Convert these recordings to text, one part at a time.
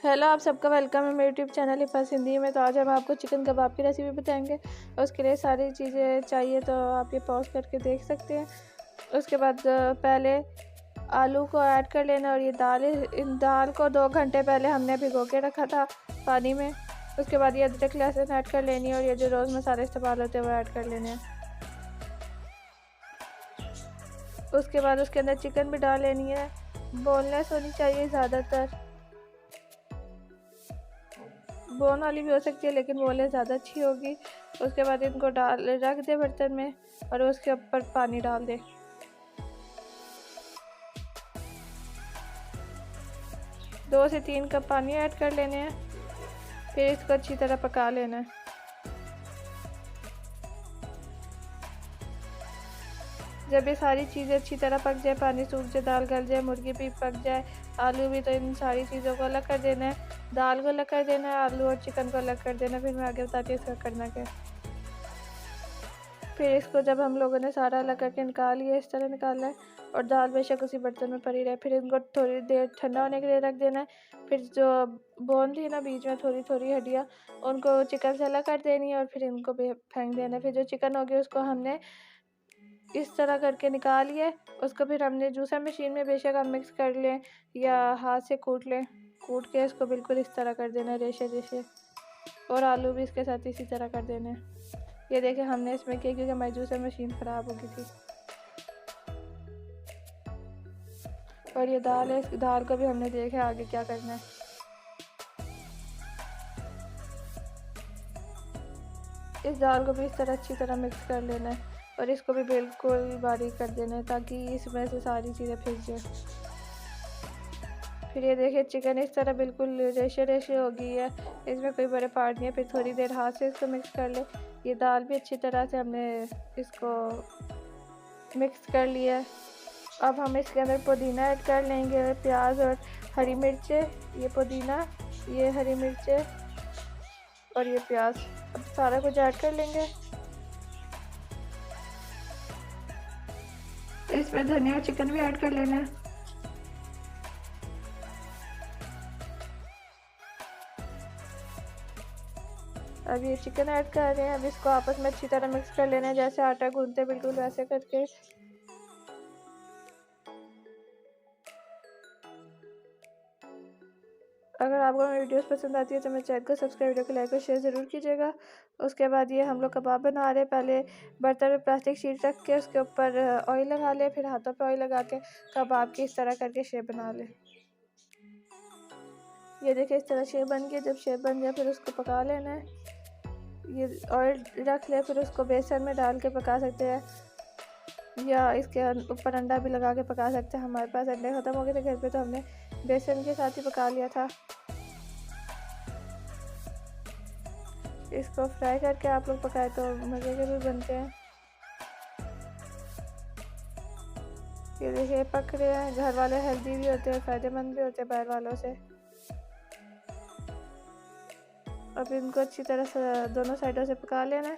Hello, आप सबका welcome है मेरे यूट्यूब चैनल हिप्पा सिंधी में। तो आज हम आपको चिकन कबाब की रेसिपी बताएंगे। उसके लिए सारी चीज़ें चाहिए तो आप ये पॉज करके देख सकते हैं। उसके बाद पहले आलू को ऐड कर लेना और ये इन दाल को 2 घंटे पहले हमने भिगो के रखा था पानी में। उसके बाद ये अदरक लहसुन ऐड कर लेनी है और ये जो रोज़ मसाले इस्तेमाल होते हैं वो ऐड कर लेने हैं। उसके बाद उसके अंदर चिकन भी डाल लेनी है। बोनलेस होनी चाहिए, ज़्यादातर बोन वाली भी हो सकती है लेकिन बोले ज़्यादा अच्छी होगी। उसके बाद इनको रख दे बर्तन में और उसके ऊपर पानी डाल दे। दो से 3 कप पानी ऐड कर लेने हैं। फिर इसको अच्छी तरह पका लेना है। जब ये सारी चीज़ें अच्छी तरह पक जाए, पानी सूख जाए, दाल गल जाए, मुर्गी भी पक जाए, आलू भी, तो इन सारी चीज़ों को अलग कर देना है। दाल को अलग कर देना है, आलू और चिकन को अलग कर देना है। फिर मैं आगे बताती हूँ इसका करना क्या। फिर इसको जब हम लोगों ने सारा अलग करके निकाल लिया, इस तरह निकालना है और दाल बेशक उसी बर्तन में पड़ी रहे। फिर इनको थोड़ी देर ठंडा होने के लिए रख देना है। फिर जो बोन थी ना बीच में थोड़ी थोड़ी हड्डियाँ, उनको चिकन से अलग कर देनी है और फिर इनको भी फेंक देना है। फिर जो चिकन होगी उसको हमने इस तरह करके निकाल लिए। उसको फिर हमने जूसर मशीन में बेशक हम मिक्स कर लें या हाथ से कूट लें। कूट के इसको बिल्कुल इस तरह कर देना रेशे रेशे, और आलू भी इसके साथ इसी तरह कर देने। ये देखें हमने इसमें किया क्योंकि हमारी जूसर मशीन ख़राब हो गई थी। और ये दाल है, इस दाल को भी हमने देखे आगे क्या करना है। इस दाल को भी इस तरह अच्छी तरह मिक्स कर लेना है और इसको भी बिल्कुल बारीक कर देना है ताकि इसमें से सारी चीज़ें फिस जाए। फिर ये देखिए चिकन इस तरह बिल्कुल रेशे रेशे हो गई है, इसमें कोई बड़े पार्ट नहीं है। फिर थोड़ी देर हाथ से इसको मिक्स कर ले। ये दाल भी अच्छी तरह से हमने इसको मिक्स कर लिया है। अब हम इसके अंदर पुदीना ऐड कर लेंगे, प्याज और हरी मिर्चें। ये पुदीना, ये हरी मिर्चें और ये प्याज, अब सारा कुछ ऐड कर लेंगे। इसमें धनिया और चिकन भी ऐड कर लेना है। अब ये चिकन ऐड कर रहे हैं। अब इसको आपस में अच्छी तरह मिक्स कर लेना है, जैसे आटा गूंथते बिल्कुल वैसे करके। अगर आपको मेरी वीडियोस पसंद आती है तो मेरे चैनल को सब्सक्राइब, वीडियो को लाइक और शेयर ज़रूर कीजिएगा। उसके बाद ये हम लोग कबाब बना रहे हैं। पहले बर्तन में प्लास्टिक शीट रख के उसके ऊपर ऑयल लगा ले, फिर हाथों पे ऑयल लगा के कबाब की इस तरह करके शेप बना ले। ये देखिए इस तरह शेप बन गई। जब शेप बन जाए फिर उसको पका लेना है। ये ऑयल रख ले, फिर उसको बेसन में डाल के पका सकते हैं या इसके ऊपर अंडा भी लगा के पका सकते हैं। हमारे पास अंडे ख़त्म हो गए थे घर पे तो हमने बेसन के साथ ही पका लिया था। इसको फ्राई करके आप लोग पकाए तो मज़े के भी बनते हैं। ये देखिए पक रहे हैं। घर वाले हेल्दी भी होते हैं, फ़ायदेमंद भी होते हैं बाहर वालों से। अब इनको अच्छी तरह से दोनों साइडों से पका लेना है।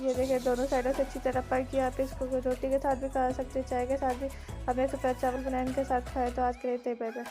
ये देखिए दोनों साइडों से अच्छी तरह पक गया। आप इसको रोटी के साथ भी खा सकते हैं, चाय के साथ भी। हमें सफ़ेद चावल बनाने के साथ खाए। तो आज के लिए इतना ही, बाय बाय।